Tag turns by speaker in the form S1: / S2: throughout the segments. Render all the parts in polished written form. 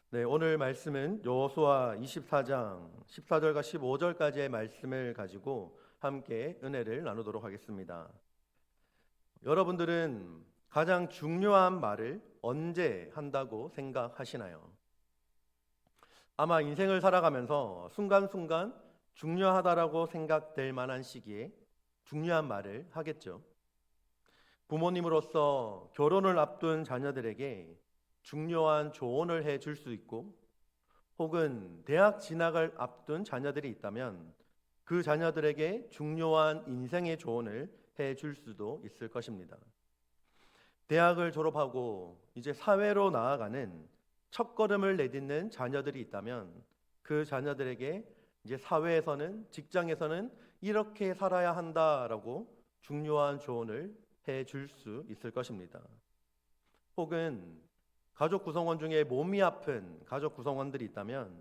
S1: 네, 오늘 말씀은 여호수아 24장 14절과 15절까지의 말씀을 가지고 함께 은혜를 나누도록 하겠습니다. 여러분들은 가장 중요한 말을 언제 한다고 생각하시나요? 아마 인생을 살아가면서 순간순간 중요하다라고 생각될 만한 시기에 중요한 말을 하겠죠. 부모님으로서 결혼을 앞둔 자녀들에게 중요한 조언을 해 줄 수 있고, 혹은 대학 진학을 앞둔 자녀들이 있다면 그 자녀들에게 중요한 인생의 조언을 해 줄 수도 있을 것입니다. 대학을 졸업하고 이제 사회로 나아가는 첫걸음을 내딛는 자녀들이 있다면 그 자녀들에게 이제 사회에서는, 직장에서는 이렇게 살아야 한다라고 중요한 조언을 해 줄 수 있을 것입니다. 혹은 가족 구성원 중에 몸이 아픈 가족 구성원들이 있다면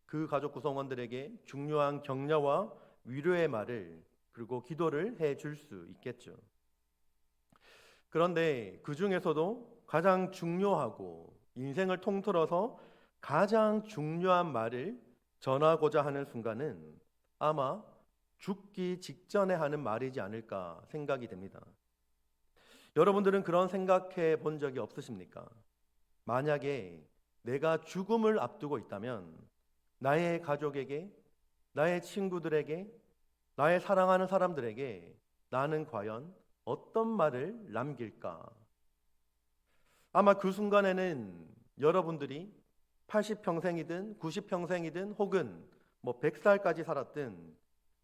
S1: 그 가족 구성원들에게 중요한 격려와 위로의 말을, 그리고 기도를 해 줄 수 있겠죠. 그런데 그 중에서도 가장 중요하고 인생을 통틀어서 가장 중요한 말을 전하고자 하는 순간은 아마 죽기 직전에 하는 말이지 않을까 생각이 됩니다. 여러분들은 그런 생각해 본 적이 없으십니까? 만약에 내가 죽음을 앞두고 있다면 나의 가족에게, 나의 친구들에게, 나의 사랑하는 사람들에게 나는 과연 어떤 말을 남길까? 아마 그 순간에는 여러분들이 80평생이든 90평생이든 혹은 100살까지 살았든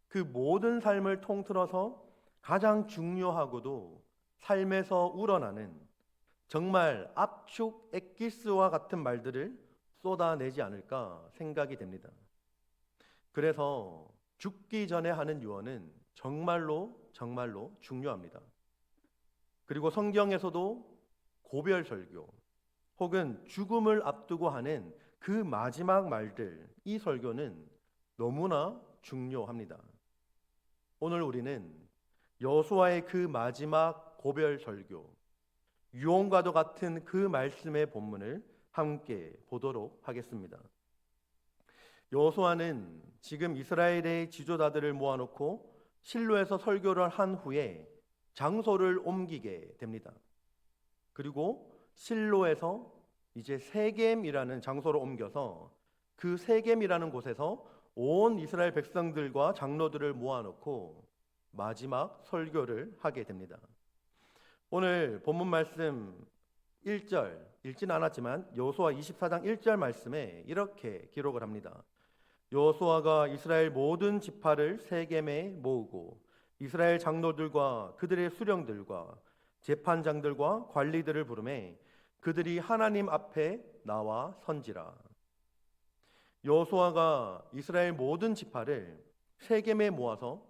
S1: 그 모든 삶을 통틀어서 가장 중요하고도 삶에서 우러나는 정말 압축 엑기스와 같은 말들을 쏟아내지 않을까 생각이 됩니다. 그래서 죽기 전에 하는 유언은 정말로 정말로 중요합니다. 그리고 성경에서도 고별설교 혹은 죽음을 앞두고 하는 그 마지막 말들, 이 설교는 너무나 중요합니다. 오늘 우리는 여호수아의 그 마지막 고별설교, 유언과도 같은 그 말씀의 본문을 함께 보도록 하겠습니다. 여호수아는 지금 이스라엘의 지도자들을 모아놓고 실로에서 설교를 한 후에 장소를 옮기게 됩니다. 그리고 실로에서 이제 세겜이라는 장소로 옮겨서 그 세겜이라는 곳에서 온 이스라엘 백성들과 장로들을 모아놓고 마지막 설교를 하게 됩니다. 오늘 본문 말씀 1절 읽진 않았지만 여호수아 24장 1절 말씀에 이렇게 기록을 합니다. 여호수아가 이스라엘 모든 지파를 세겜에 모으고 이스라엘 장로들과 그들의 수령들과 재판장들과 관리들을 부르매 그들이 하나님 앞에 나와 선지라. 여호수아가 이스라엘 모든 지파를 세겜에 모아서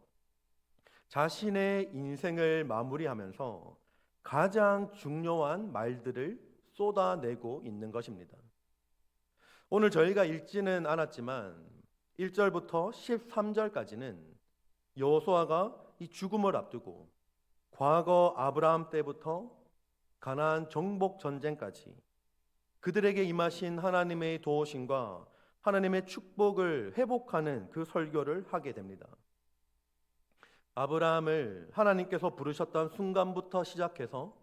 S1: 자신의 인생을 마무리하면서 가장 중요한 말들을 쏟아내고 있는 것입니다. 오늘 저희가 읽지는 않았지만 1절부터 13절까지는 여호수아가 이 죽음을 앞두고 과거 아브라함 때부터 가나안 정복 전쟁까지 그들에게 임하신 하나님의 도우심과 하나님의 축복을 회복하는 그 설교를 하게 됩니다. 아브라함을 하나님께서 부르셨던 순간부터 시작해서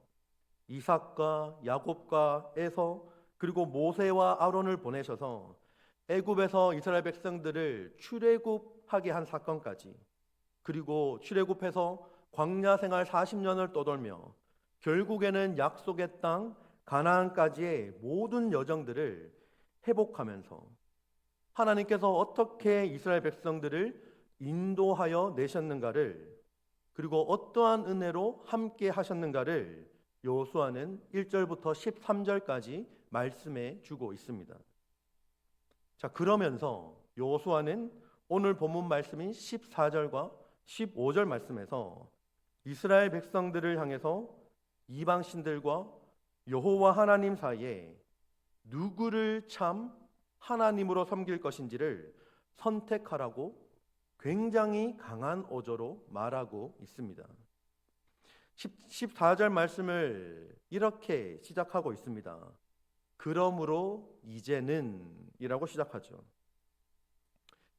S1: 이삭과 야곱과 에서, 그리고 모세와 아론을 보내셔서 애굽에서 이스라엘 백성들을 출애굽하게 한 사건까지, 그리고 출애굽해서 광야 생활 40년을 떠돌며 결국에는 약속의 땅 가나안까지의 모든 여정들을 회복하면서 하나님께서 어떻게 이스라엘 백성들을 인도하여 내셨는가를, 그리고 어떠한 은혜로 함께 하셨는가를 여호수아는 1절부터 13절까지 말씀해 주고 있습니다. 자, 그러면서 여호수아는 오늘 본문 말씀인 14절과 15절 말씀에서 이스라엘 백성들을 향해서 이방 신들과 여호와 하나님 사이에 누구를 참 하나님으로 섬길 것인지를 선택하라고 굉장히 강한 어조로 말하고 있습니다. 14절 말씀을 이렇게 시작하고 있습니다. 그러므로 이제는 이라고 시작하죠.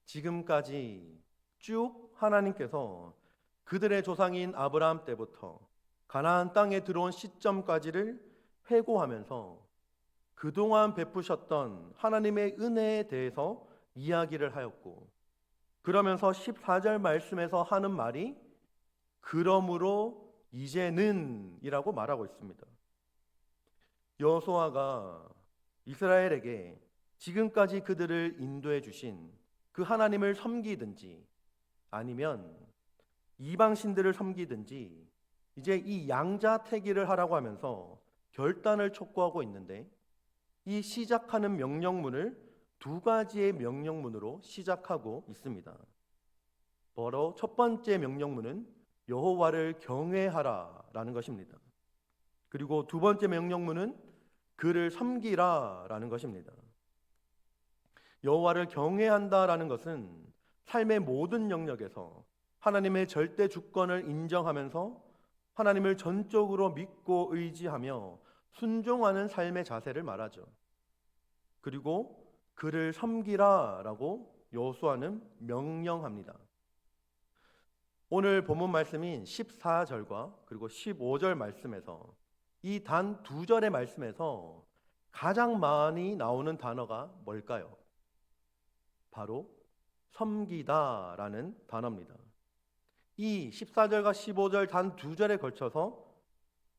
S1: 지금까지 쭉 하나님께서 그들의 조상인 아브라함 때부터 가나안 땅에 들어온 시점까지를 회고하면서 그동안 베푸셨던 하나님의 은혜에 대해서 이야기를 하였고, 그러면서 14절 말씀에서 하는 말이 그러므로 이제는 이라고 말하고 있습니다. 여호수아가 이스라엘에게 지금까지 그들을 인도해 주신 그 하나님을 섬기든지 아니면 이방신들을 섬기든지 이제 이 양자택일을 하라고 하면서 결단을 촉구하고 있는데, 이 시작하는 명령문을 두 가지의 명령문으로 시작하고 있습니다. 바로 첫 번째 명령문은 여호와를 경외하라라는 것입니다. 그리고 두 번째 명령문은 그를 섬기라라는 것입니다. 여호와를 경외한다라는 것은 삶의 모든 영역에서 하나님의 절대 주권을 인정하면서 하나님을 전적으로 믿고 의지하며 순종하는 삶의 자세를 말하죠. 그리고 그를 섬기라라고 여호수아는 명령합니다. 오늘 본문 말씀인 14절과 그리고 15절 말씀에서 이 단 두 절의 말씀에서 가장 많이 나오는 단어가 뭘까요? 바로 섬기다라는 단어입니다. 이 14절과 15절 단 두 절에 걸쳐서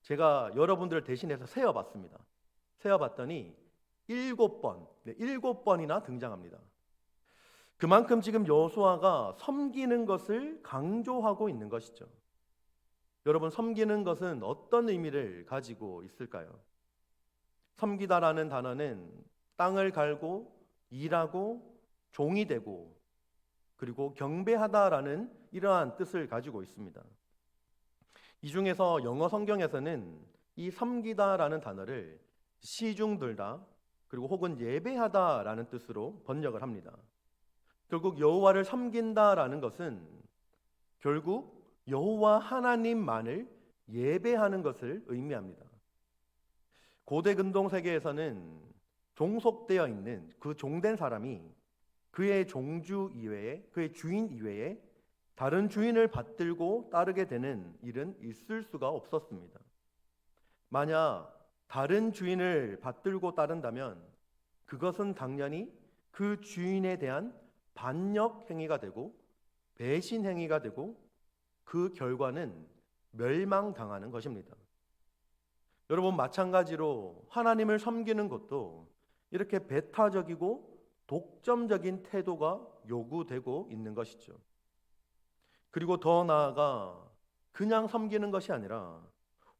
S1: 제가 여러분들을 대신해서 세어봤습니다. 세어봤더니 7번, 7번이나 등장합니다. 그만큼 지금 여호수아가 섬기는 것을 강조하고 있는 것이죠. 여러분, 섬기는 것은 어떤 의미를 가지고 있을까요? 섬기다라는 단어는 땅을 갈고 일하고 종이 되고 그리고 경배하다라는 이러한 뜻을 가지고 있습니다. 이 중에서 영어 성경에서는 이 섬기다라는 단어를 시중들다 그리고 혹은 예배하다라는 뜻으로 번역을 합니다. 결국 여호와를 섬긴다라는 것은 결국 여호와 하나님만을 예배하는 것을 의미합니다. 고대 근동 세계에서는 종속되어 있는 그 종된 사람이 그의 종주 이외에, 그의 주인 이외에 다른 주인을 받들고 따르게 되는 일은 있을 수가 없었습니다. 만약 다른 주인을 받들고 따른다면 그것은 당연히 그 주인에 대한 반역 행위가 되고 배신 행위가 되고 그 결과는 멸망당하는 것입니다. 여러분, 마찬가지로 하나님을 섬기는 것도 이렇게 배타적이고 독점적인 태도가 요구되고 있는 것이죠. 그리고 더 나아가 그냥 섬기는 것이 아니라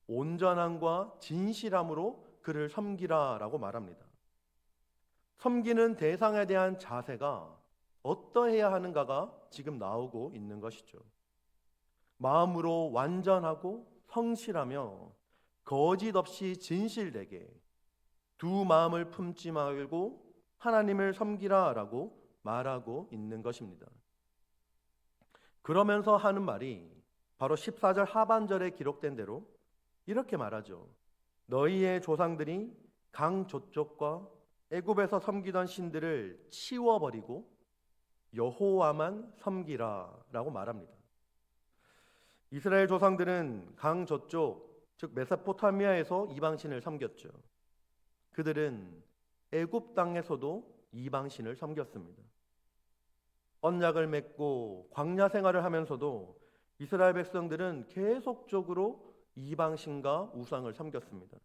S1: 온전함과 진실함으로 그를 섬기라라고 말합니다. 섬기는 대상에 대한 자세가 어떠해야 하는가가 지금 나오고 있는 것이죠. 마음으로 완전하고 성실하며 거짓 없이 진실되게 두 마음을 품지 말고 하나님을 섬기라라고 말하고 있는 것입니다. 그러면서 하는 말이 바로 14절 하반절에 기록된 대로 이렇게 말하죠. 너희의 조상들이 강 저쪽과 애굽에서 섬기던 신들을 치워버리고 여호와만 섬기라라고 말합니다. 이스라엘 조상들은 강 저쪽, 즉 메소포타미아에서 이방신을 섬겼죠. 그들은 애굽 땅에서도 이방신을 섬겼습니다. 언약을 맺고 광야 생활을 하면서도 이스라엘 백성들은 계속적으로 이방신과 우상을 섬겼습니다.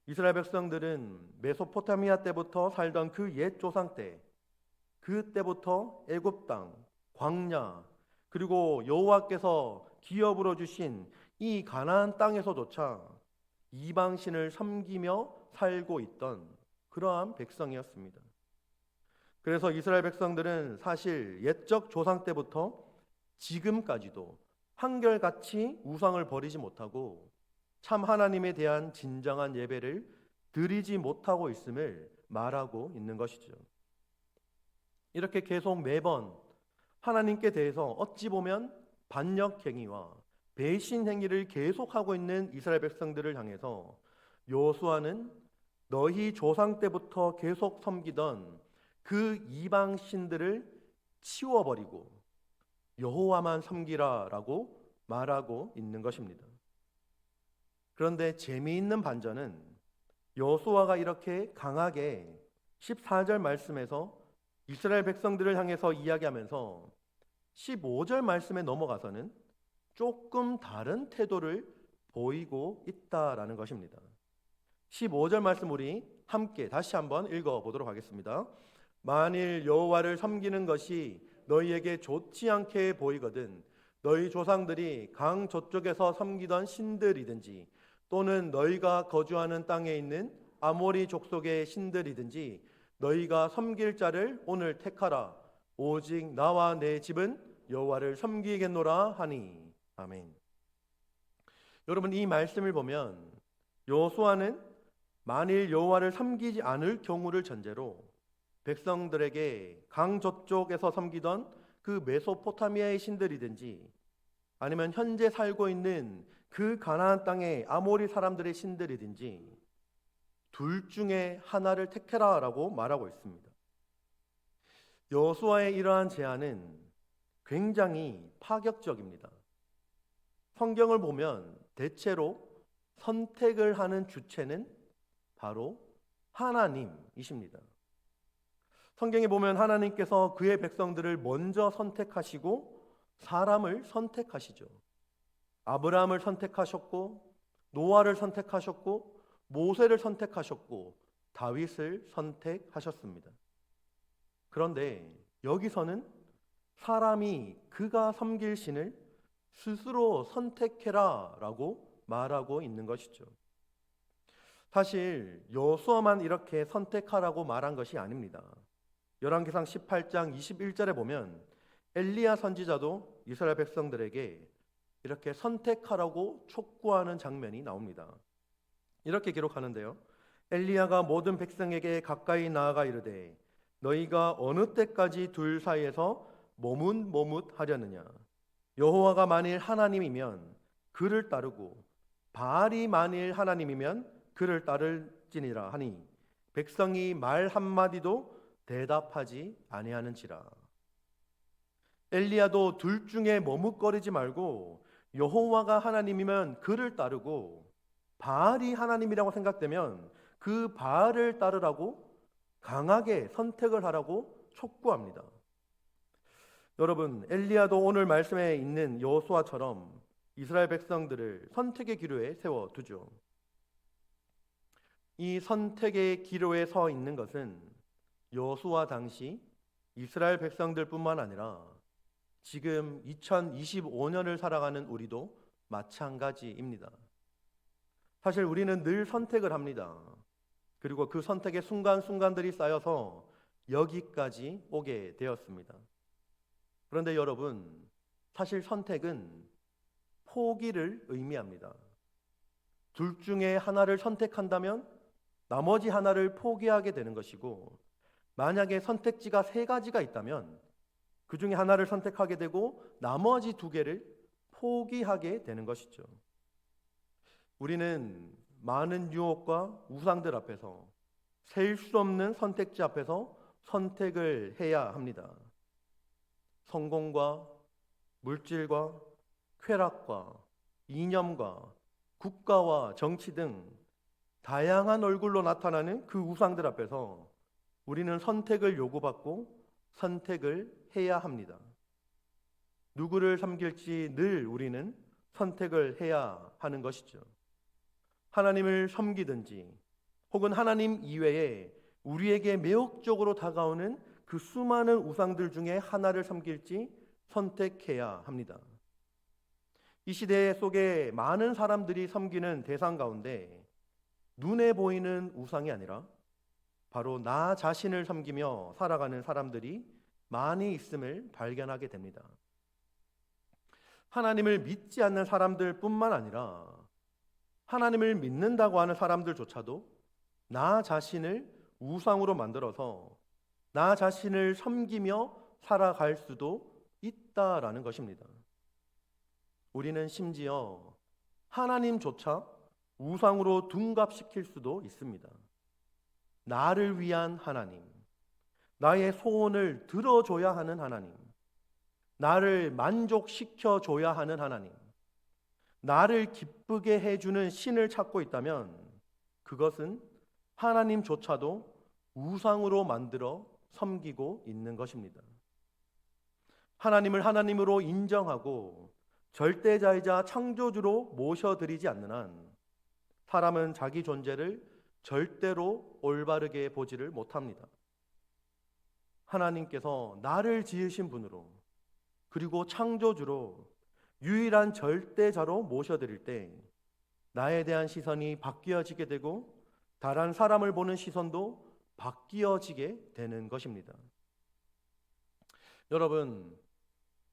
S1: 이스라엘 백성들은 메소포타미아 때부터 살던 그 옛 조상 때, 그때부터 애굽 땅, 광야, 그리고 여호와께서 기업으로 주신 이 가나안 땅에서조차 이방신을 섬기며 살고 있던 그러한 백성이었습니다. 그래서 이스라엘 백성들은 사실 옛적 조상 때부터 지금까지도 한결같이 우상을 버리지 못하고 참 하나님에 대한 진정한 예배를 드리지 못하고 있음을 말하고 있는 것이죠. 이렇게 계속 매번 하나님께 대해서 어찌 보면 반역 행위와 배신 행위를 계속하고 있는 이스라엘 백성들을 향해서 여호수아는 너희 조상 때부터 계속 섬기던 그 이방 신들을 치워버리고 여호와만 섬기라라고 말하고 있는 것입니다. 그런데 재미있는 반전은 여호수아가 이렇게 강하게 14절 말씀에서 이스라엘 백성들을 향해서 이야기하면서 15절 말씀에 넘어가서는 조금 다른 태도를 보이고 있다라는 것입니다. 15절 말씀 우리 함께 다시 한번 읽어보도록 하겠습니다. 만일 여호와를 섬기는 것이 너희에게 좋지 않게 보이거든 너희 조상들이 강 저쪽에서 섬기던 신들이든지 또는 너희가 거주하는 땅에 있는 아모리 족속의 신들이든지 너희가 섬길 자를 오늘 택하라. 오직 나와 내 집은 여호와를 섬기겠노라 하니. 아멘. 여러분, 이 말씀을 보면 여호수아는 만일 여호와를 섬기지 않을 경우를 전제로 백성들에게 강 저쪽에서 섬기던 그 메소포타미아의 신들이든지 아니면 현재 살고 있는 그 가나안 땅의 아모리 사람들의 신들이든지 둘 중에 하나를 택해라라고 말하고 있습니다. 여호수아의 이러한 제안은 굉장히 파격적입니다. 성경을 보면 대체로 선택을 하는 주체는 바로 하나님이십니다. 성경에 보면 하나님께서 그의 백성들을 먼저 선택하시고 사람을 선택하시죠. 아브라함을 선택하셨고 노아를 선택하셨고 모세를 선택하셨고 다윗을 선택하셨습니다. 그런데 여기서는 사람이 그가 섬길 신을 스스로 선택해라 라고 말하고 있는 것이죠. 사실 여호수아만 이렇게 선택하라고 말한 것이 아닙니다. 열왕기상 18장 21절에 보면 엘리야 선지자도 이스라엘 백성들에게 이렇게 선택하라고 촉구하는 장면이 나옵니다. 이렇게 기록하는데요. 엘리야가 모든 백성에게 가까이 나아가 이르되 너희가 어느 때까지 둘 사이에서 머뭇머뭇하려느냐. 여호와가 만일 하나님이면 그를 따르고 바알이 만일 하나님이면 그를 따를지니라 하니 백성이 말 한마디도 대답하지 아니하는지라. 엘리야도 둘 중에 머뭇거리지 말고 여호와가 하나님이면 그를 따르고 바알이 하나님이라고 생각되면 그 바알을 따르라고 강하게 선택을 하라고 촉구합니다. 여러분, 엘리야도 오늘 말씀에 있는 여호수아처럼 이스라엘 백성들을 선택의 기로에 세워두죠. 이 선택의 기로에 서 있는 것은 여호수아 당시 이스라엘 백성들뿐만 아니라 지금 2025년을 살아가는 우리도 마찬가지입니다. 사실 우리는 늘 선택을 합니다. 그리고 그 선택의 순간순간들이 쌓여서 여기까지 오게 되었습니다. 그런데 여러분, 사실 선택은 포기를 의미합니다. 둘 중에 하나를 선택한다면 나머지 하나를 포기하게 되는 것이고, 만약에 선택지가 3가지가 있다면 그 중에 하나를 선택하게 되고 나머지 2개를 포기하게 되는 것이죠. 우리는 많은 유혹과 우상들 앞에서 셀 수 없는 선택지 앞에서 선택을 해야 합니다. 성공과 물질과 쾌락과 이념과 국가와 정치 등 다양한 얼굴로 나타나는 그 우상들 앞에서 우리는 선택을 요구받고 선택을 해야 합니다. 누구를 섬길지 늘 우리는 선택을 해야 하는 것이죠. 하나님을 섬기든지 혹은 하나님 이외에 우리에게 매혹적으로 다가오는 그 수많은 우상들 중에 하나를 섬길지 선택해야 합니다. 이 시대 속에 많은 사람들이 섬기는 대상 가운데 눈에 보이는 우상이 아니라 바로 나 자신을 섬기며 살아가는 사람들이 많이 있음을 발견하게 됩니다. 하나님을 믿지 않는 사람들뿐만 아니라 하나님을 믿는다고 하는 사람들조차도 나 자신을 우상으로 만들어서 나 자신을 섬기며 살아갈 수도 있다라는 것입니다. 우리는 심지어 하나님조차 우상으로 둔갑시킬 수도 있습니다. 나를 위한 하나님, 나의 소원을 들어줘야 하는 하나님, 나를 만족시켜줘야 하는 하나님, 나를 기쁘게 해주는 신을 찾고 있다면 그것은 하나님조차도 우상으로 만들어 섬기고 있는 것입니다. 하나님을 하나님으로 인정하고 절대자이자 창조주로 모셔드리지 않는 한 사람은 자기 존재를 절대로 올바르게 보지를 못합니다. 하나님께서 나를 지으신 분으로 그리고 창조주로 유일한 절대자로 모셔드릴 때 나에 대한 시선이 바뀌어지게 되고 다른 사람을 보는 시선도 바뀌어지게 되는 것입니다. 여러분,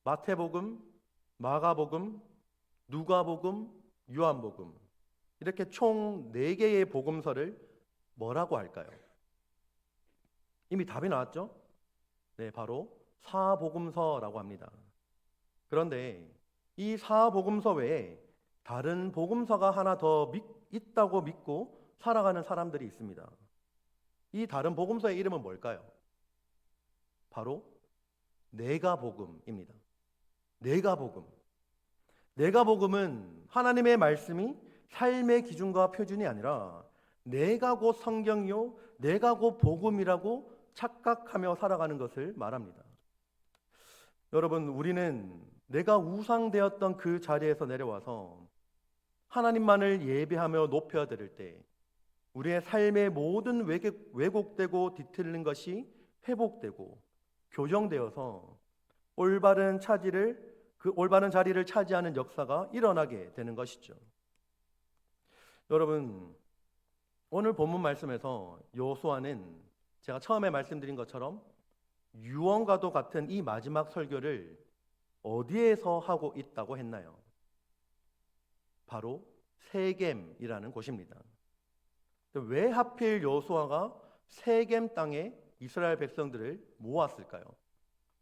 S1: 마태복음, 마가복음, 누가복음, 요한복음 이렇게 총 4개의 복음서를 뭐라고 할까요? 이미 답이 나왔죠? 네, 바로 사복음서라고 합니다. 그런데 이 사복음서 외에 다른 복음서가 하나 더 있다고 믿고 살아가는 사람들이 있습니다. 이 다른 복음서의 이름은 뭘까요? 바로 네가복음입니다. 네가복음. 네가복음은 하나님의 말씀이 삶의 기준과 표준이 아니라 내가 곧 성경이요, 내가 곧 복음이라고 착각하며 살아가는 것을 말합니다. 여러분, 우리는 내가 우상되었던 그 자리에서 내려와서 하나님만을 예배하며 높여드릴 때 우리의 삶의 모든 왜곡되고 뒤틀린 것이 회복되고 교정되어서 올바른 자리를 차지하는 역사가 일어나게 되는 것이죠. 여러분, 오늘 본문 말씀에서 여호수아는 제가 처음에 말씀드린 것처럼 유언과도 같은 이 마지막 설교를 어디에서 하고 있다고 했나요? 바로 세겜이라는 곳입니다. 왜 하필 여호수아가 세겜 땅에 이스라엘 백성들을 모았을까요?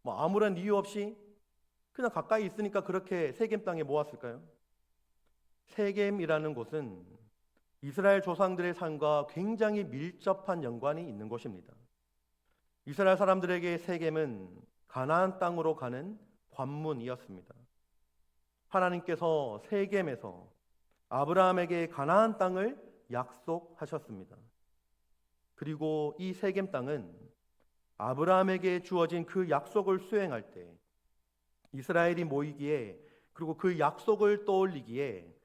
S1: 아무런 이유 없이 그냥 가까이 있으니까 그렇게 세겜 땅에 모았을까요? 세겜이라는 곳은 이스라엘 조상들의 삶과 굉장히 밀접한 연관이 있는 곳입니다. 이스라엘 사람들에게 세겜은 가나안 땅으로 가는 관문이었습니다. 하나님께서 세겜에서 아브라함에게 가나안 땅을 약속하셨습니다. 그리고 이 세겜 땅은 아브라함에게 주어진 그 약속을 수행할 때 이스라엘이 모이기에 그리고 그 약속을 떠올리기에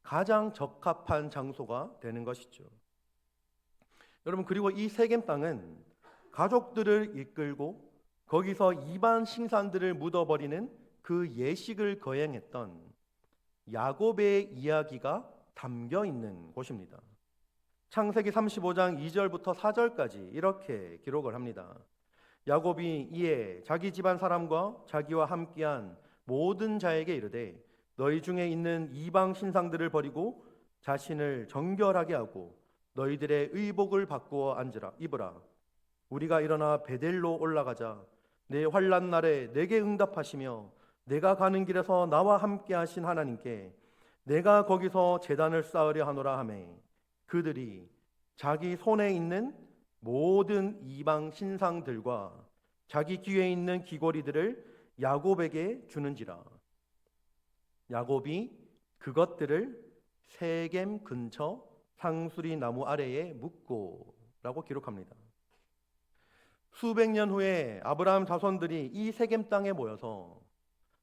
S1: 가장 적합한 장소가 되는 것이죠. 여러분, 그리고 이 세겜 땅은 가족들을 이끌고 거기서 이방 신상들을 묻어버리는 그 예식을 거행했던 야곱의 이야기가 담겨 있는 곳입니다. 창세기 35장 2절부터 4절까지 이렇게 기록을 합니다. 야곱이 이에 자기 집안 사람과 자기와 함께한 모든 자에게 이르되 너희 중에 있는 이방 신상들을 버리고 자신을 정결하게 하고 너희들의 의복을 바꾸어 입으라. 우리가 일어나 베델로 올라가자. 내 환난 날에 내게 응답하시며 내가 가는 길에서 나와 함께 하신 하나님께 내가 거기서 제단을 쌓으려 하노라 하매 그들이 자기 손에 있는 모든 이방 신상들과 자기 귀에 있는 귀고리들을 야곱에게 주는지라. 야곱이 그것들을 세겜 근처 상수리 나무 아래에 묻고 라고 기록합니다. 수백 년 후에 아브라함 자손들이 이 세겜 땅에 모여서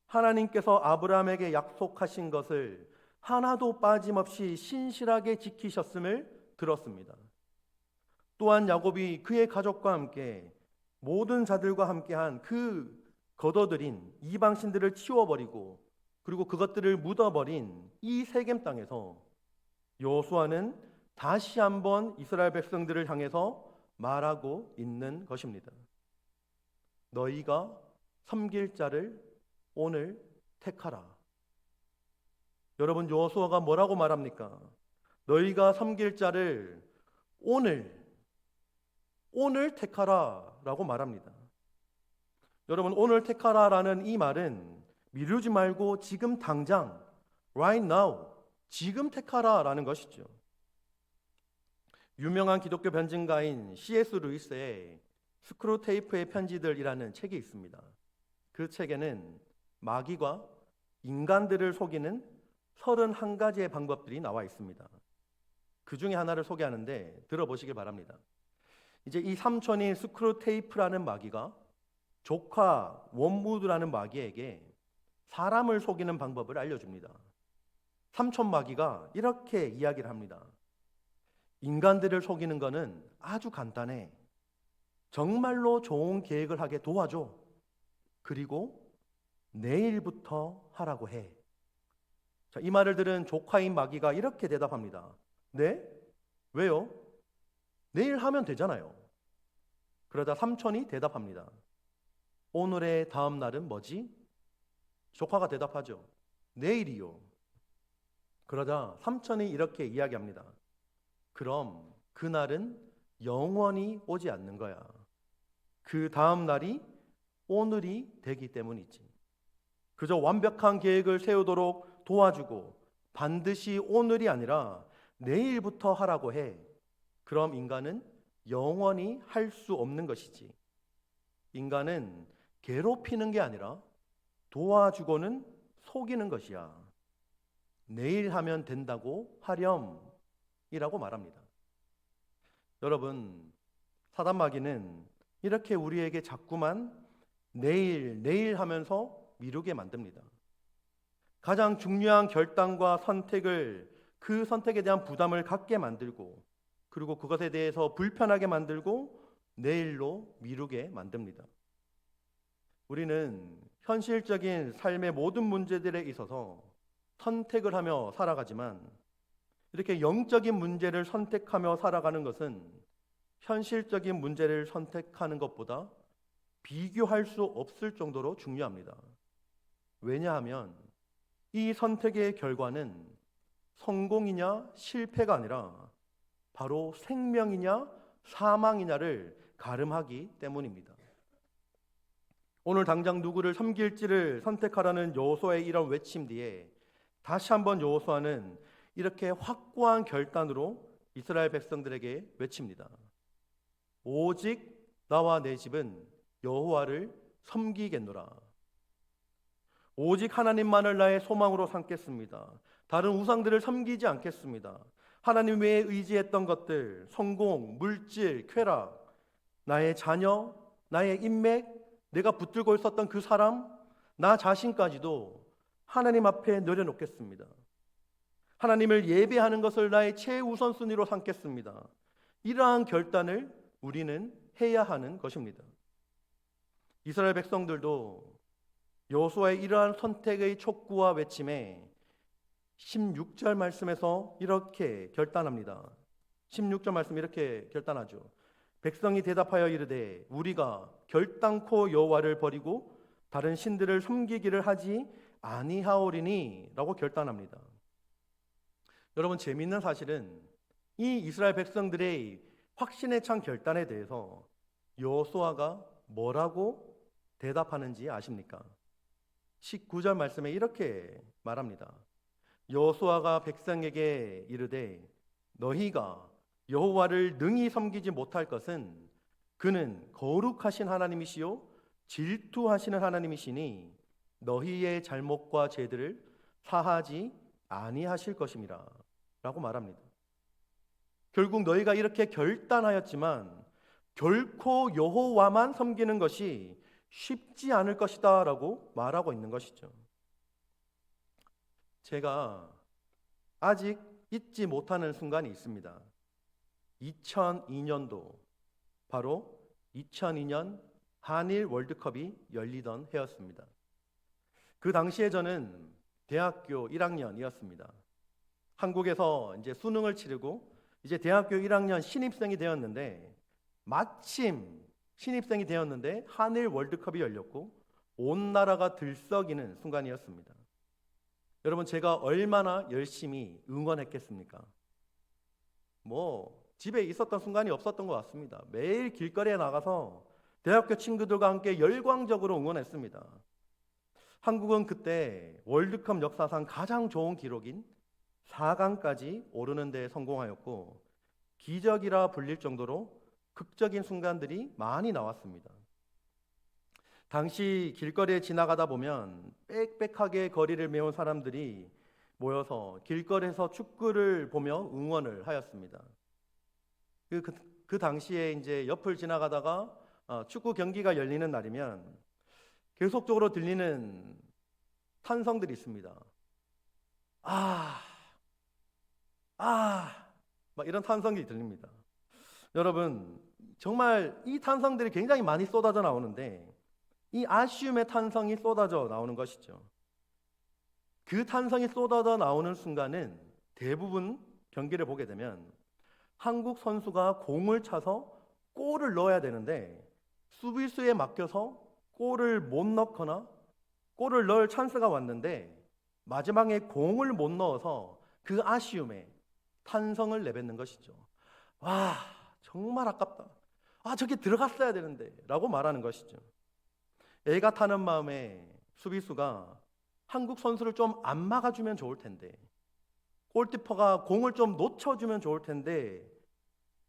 S1: 하나님께서 아브라함에게 약속하신 것을 하나도 빠짐없이 신실하게 지키셨음을 들었습니다. 또한 야곱이 그의 가족과 함께 모든 자들과 함께한 그 거둬들인 이방신들을 치워버리고 그리고 그것들을 묻어버린 이 세겜 땅에서 여호수아는 다시 한번 이스라엘 백성들을 향해서 말하고 있는 것입니다. 너희가 섬길 자를 오늘 택하라. 여러분, 여호수아가 뭐라고 말합니까? 너희가 섬길 자를 오늘 택하라 라고 말합니다. 여러분, 오늘 택하라라는 이 말은 미루지 말고 지금 당장 right now 지금 택하라라는 것이죠. 유명한 기독교 변증가인 C.S. 루이스의 스크루테이프의 편지들이라는 책이 있습니다. 그 책에는 마귀가 인간들을 속이는 31가지의 방법들이 나와 있습니다. 그 중에 하나를 소개하는데 들어보시길 바랍니다. 이제 이 삼촌인 스크루테이프라는 마귀가 조카 원무드라는 마귀에게 사람을 속이는 방법을 알려줍니다. 삼촌 마귀가 이렇게 이야기를 합니다. 인간들을 속이는 거는 아주 간단해. 정말로 좋은 계획을 하게 도와줘. 그리고 내일부터 하라고 해. 자, 이 말을 들은 조카인 마귀가 이렇게 대답합니다. 네? 왜요? 내일 하면 되잖아요. 그러자 삼촌이 대답합니다. 오늘의 다음 날은 뭐지? 조카가 대답하죠. 내일이요. 그러자 삼촌이 이렇게 이야기합니다. 그럼 그날은 영원히 오지 않는 거야. 그 다음 날이 오늘이 되기 때문이지. 그저 완벽한 계획을 세우도록 도와주고 반드시 오늘이 아니라 내일부터 하라고 해. 그럼 인간은 영원히 할 수 없는 것이지. 인간은 괴롭히는 게 아니라 도와주고는 속이는 것이야. 내일 하면 된다고 하렴이라고 말합니다. 여러분, 사단마귀는 이렇게 우리에게 자꾸만 내일 하면서 미루게 만듭니다. 가장 중요한 결단과 선택을 그 선택에 대한 부담을 갖게 만들고 그리고 그것에 대해서 불편하게 만들고 내일로 미루게 만듭니다. 우리는 현실적인 삶의 모든 문제들에 있어서 선택을 하며 살아가지만 이렇게 영적인 문제를 선택하며 살아가는 것은 현실적인 문제를 선택하는 것보다 비교할 수 없을 정도로 중요합니다. 왜냐하면 이 선택의 결과는 성공이냐 실패가 아니라 바로 생명이냐 사망이냐를 가름하기 때문입니다. 오늘 당장 누구를 섬길지를 선택하라는 여호수아의 이런 외침 뒤에 다시 한번 여호수아는 이렇게 확고한 결단으로 이스라엘 백성들에게 외칩니다. 오직 나와 내 집은 여호와를 섬기겠노라. 오직 하나님만을 나의 소망으로 삼겠습니다. 다른 우상들을 섬기지 않겠습니다. 하나님 외에 의지했던 것들, 성공, 물질, 쾌락, 나의 자녀, 나의 인맥, 내가 붙들고 있었던 그 사람, 나 자신까지도 하나님 앞에 내려놓겠습니다. 하나님을 예배하는 것을 나의 최우선순위로 삼겠습니다. 이러한 결단을 우리는 해야 하는 것입니다. 이스라엘 백성들도 여호수아의 이러한 선택의 촉구와 외침에 16절 말씀에서 이렇게 결단합니다. 16절 말씀 이렇게 결단하죠. 백성이 대답하여 이르되 우리가 결단코 여호와를 버리고 다른 신들을 섬기기를 하지 아니하오리니 라고 결단합니다. 여러분, 재미있는 사실은 이 이스라엘 백성들의 확신에 찬 결단에 대해서 여호수아가 뭐라고 대답하는지 아십니까? 19절 말씀에 이렇게 말합니다. 여호수아가 백성에게 이르되 너희가 여호와를 능히 섬기지 못할 것은 그는 거룩하신 하나님이시요 질투하시는 하나님이시니 너희의 잘못과 죄들을 사하지 아니하실 것임이라 라고 말합니다. 결국 너희가 이렇게 결단하였지만 결코 여호와만 섬기는 것이 쉽지 않을 것이다 라고 말하고 있는 것이죠. 제가 아직 잊지 못하는 순간이 있습니다. 2002년도 바로 2002년 한일 월드컵이 열리던 해였습니다. 그 당시에 저는 대학교 1학년이었습니다. 한국에서 이제 수능을 치르고 이제 대학교 1학년 신입생이 되었는데 마침 신입생이 되었는데 한일 월드컵이 열렸고 온 나라가 들썩이는 순간이었습니다. 여러분, 제가 얼마나 열심히 응원했겠습니까? 집에 있었던 순간이 없었던 것 같습니다. 매일 길거리에 나가서 대학교 친구들과 함께 열광적으로 응원했습니다. 한국은 그때 월드컵 역사상 가장 좋은 기록인 4강까지 오르는 데 성공하였고 기적이라 불릴 정도로 극적인 순간들이 많이 나왔습니다. 당시 길거리에 지나가다 보면 빽빽하게 거리를 메운 사람들이 모여서 길거리에서 축구를 보며 응원을 하였습니다. 그 당시에 이제 옆을 지나가다가 축구 경기가 열리는 날이면 계속적으로 들리는 탄성들이 있습니다. 막 이런 탄성이 들립니다. 여러분, 정말 이 탄성들이 굉장히 많이 쏟아져 나오는데 이 아쉬움의 탄성이 쏟아져 나오는 것이죠. 그 탄성이 쏟아져 나오는 순간은 대부분 경기를 보게 되면 한국 선수가 공을 차서 골을 넣어야 되는데 수비수에 맡겨서 골을 못 넣거나 골을 넣을 찬스가 왔는데 마지막에 공을 못 넣어서 그 아쉬움에 탄성을 내뱉는 것이죠. 와, 정말 아깝다. 저게 들어갔어야 되는데 라고 말하는 것이죠. 애가 타는 마음에 수비수가 한국 선수를 좀 안 막아주면 좋을 텐데, 골키퍼가 공을 좀 놓쳐주면 좋을 텐데,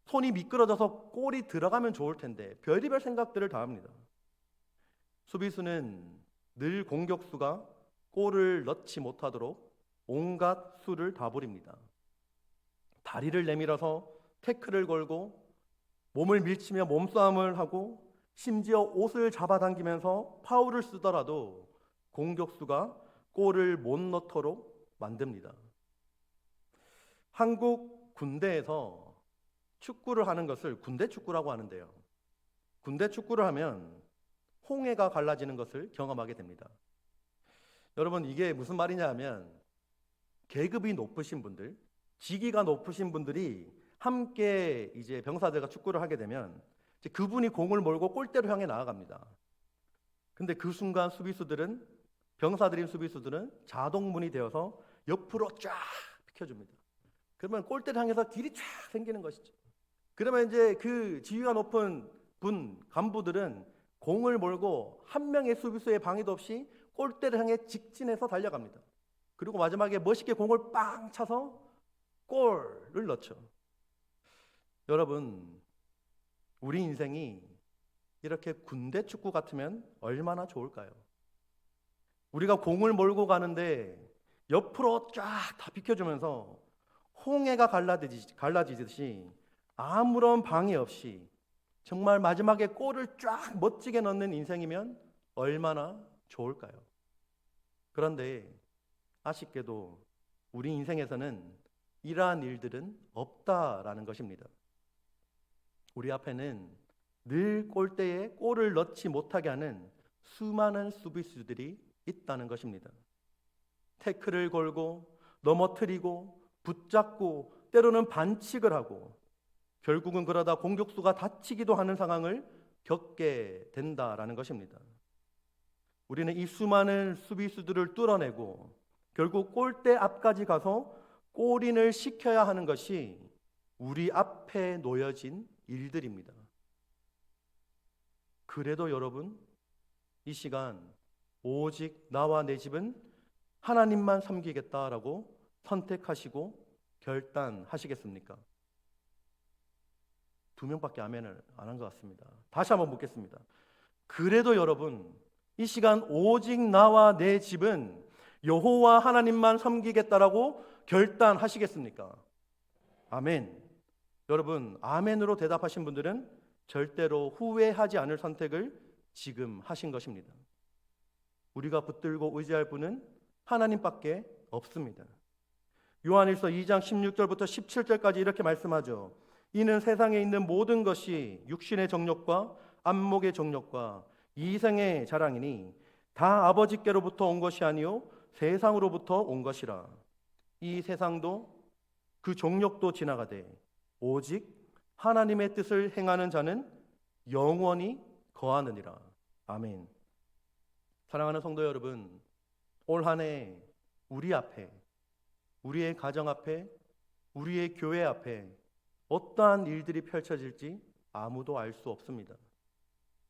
S1: 손이 미끄러져서 골이 들어가면 좋을 텐데, 별의별 생각들을 다 합니다. 수비수는 늘 공격수가 골을 넣지 못하도록 온갖 수를 다 부립니다. 다리를 내밀어서 태클을 걸고 몸을 밀치며 몸싸움을 하고 심지어 옷을 잡아당기면서 파울을 쓰더라도 공격수가 골을 못 넣도록 만듭니다. 한국 군대에서 축구를 하는 것을 군대 축구라고 하는데요. 군대 축구를 하면 홍해가 갈라지는 것을 경험하게 됩니다. 여러분, 이게 무슨 말이냐 하면 계급이 높으신 분들, 직위가 높으신 분들이 함께 이제 병사들과 축구를 하게 되면 이제 그분이 공을 몰고 골대로 향해 나아갑니다. 근데 그 순간 병사들인 수비수들은 자동문이 되어서 옆으로 쫙 비켜줍니다. 그러면 골대를 향해서 길이 쫙 생기는 것이죠. 그러면 이제 그 지위가 높은 간부들은 공을 몰고 한 명의 수비수의 방해도 없이 골대를 향해 직진해서 달려갑니다. 그리고 마지막에 멋있게 공을 빵 차서 골을 넣죠. 여러분, 우리 인생이 이렇게 군대 축구 같으면 얼마나 좋을까요? 우리가 공을 몰고 가는데 옆으로 쫙 다 비켜주면서 홍해가 갈라지듯이 아무런 방해 없이 정말 마지막에 골을 쫙 멋지게 넣는 인생이면 얼마나 좋을까요? 그런데 아쉽게도 우리 인생에서는 이러한 일들은 없다라는 것입니다. 우리 앞에는 늘 골대에 골을 넣지 못하게 하는 수많은 수비수들이 있다는 것입니다. 태클을 걸고 넘어뜨리고 붙잡고 때로는 반칙을 하고 결국은 그러다 공격수가 다치기도 하는 상황을 겪게 된다라는 것입니다. 우리는 이 수많은 수비수들을 뚫어내고 결국 골대 앞까지 가서 골인을 시켜야 하는 것이 우리 앞에 놓여진 일들입니다. 그래도 여러분, 이 시간 오직 나와 내 집은 하나님만 섬기겠다라고 선택하시고 결단하시겠습니까? 2명밖에 아멘을 안 한 것 같습니다. 다시 한번 묻겠습니다. 그래도 여러분, 이 시간 오직 나와 내 집은 여호와 하나님만 섬기겠다라고 결단하시겠습니까? 아멘. 여러분, 아멘으로 대답하신 분들은 절대로 후회하지 않을 선택을 지금 하신 것입니다. 우리가 붙들고 의지할 분은 하나님밖에 없습니다. 요한일서 2장 16절부터 17절까지 이렇게 말씀하죠. 이는 세상에 있는 모든 것이 육신의 정욕과 안목의 정욕과 이생의 자랑이니 다 아버지께로부터 온 것이 아니요 세상으로부터 온 것이라. 이 세상도 그 정욕도 지나가되 오직 하나님의 뜻을 행하는 자는 영원히 거하느니라. 아멘. 사랑하는 성도 여러분, 올 한 해 우리 앞에, 우리의 가정 앞에, 우리의 교회 앞에 어떠한 일들이 펼쳐질지 아무도 알 수 없습니다.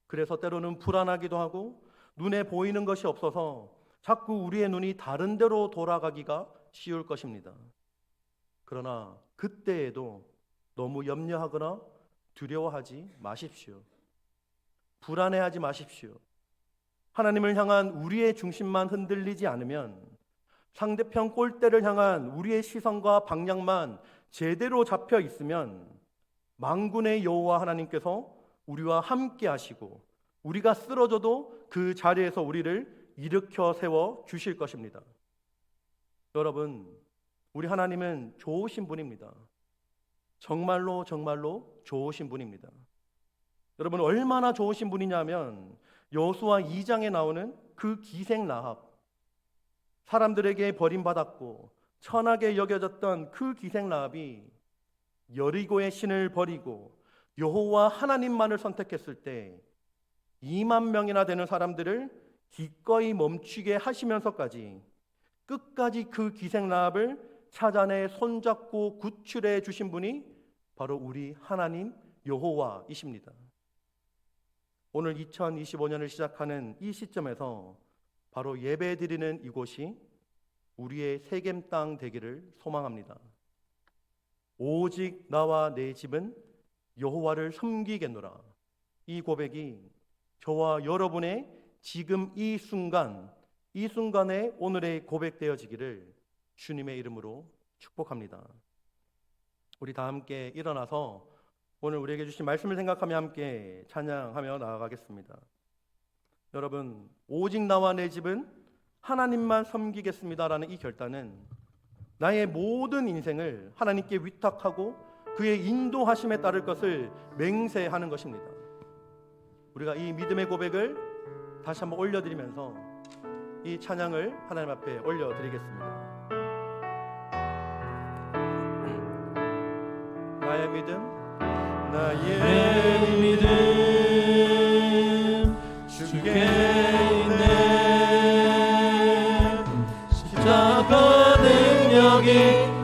S1: 그래서 때로는 불안하기도 하고 눈에 보이는 것이 없어서 자꾸 우리의 눈이 다른 데로 돌아가기가 쉬울 것입니다. 그러나 그때에도 너무 염려하거나 두려워하지 마십시오. 불안해하지 마십시오. 하나님을 향한 우리의 중심만 흔들리지 않으면, 상대편 골대를 향한 우리의 시선과 방향만 제대로 잡혀 있으면 만군의 여호와 하나님께서 우리와 함께 하시고 우리가 쓰러져도 그 자리에서 우리를 일으켜 세워 주실 것입니다. 여러분, 우리 하나님은 좋으신 분입니다. 정말로 정말로 좋으신 분입니다. 여러분, 얼마나 좋으신 분이냐면 여호수아 2장에 나오는 그 기생 라합, 사람들에게 버림받았고 천하게 여겨졌던 그 기생 라합이 여리고의 신을 버리고 여호와 하나님만을 선택했을 때 2만 명이나 되는 사람들을 기꺼이 멈추게 하시면서까지 끝까지 그 기생 라합을 찾아내 손잡고 구출해 주신 분이 바로 우리 하나님 여호와이십니다. 오늘 2025년을 시작하는 이 시점에서 바로 예배드리는 이곳이 우리의 세겜 땅 되기를 소망합니다. 오직 나와 내 집은 여호와를 섬기겠노라. 이 고백이 저와 여러분의 지금 이 순간에 오늘의 고백되어지기를 주님의 이름으로 축복합니다. 우리 다 함께 일어나서 오늘 우리에게 주신 말씀을 생각하며 함께 찬양하며 나아가겠습니다. 여러분, 오직 나와 내 집은 하나님만 섬기겠습니다라는 이 결단은 나의 모든 인생을 하나님께 위탁하고 그의 인도하심에 따를 것을 맹세하는 것입니다. 우리가 이 믿음의 고백을 다시 한번 올려드리면서 이 찬양을 하나님 앞에 올려드리겠습니다. 나의 믿음 주께 있네. 십자가 능력이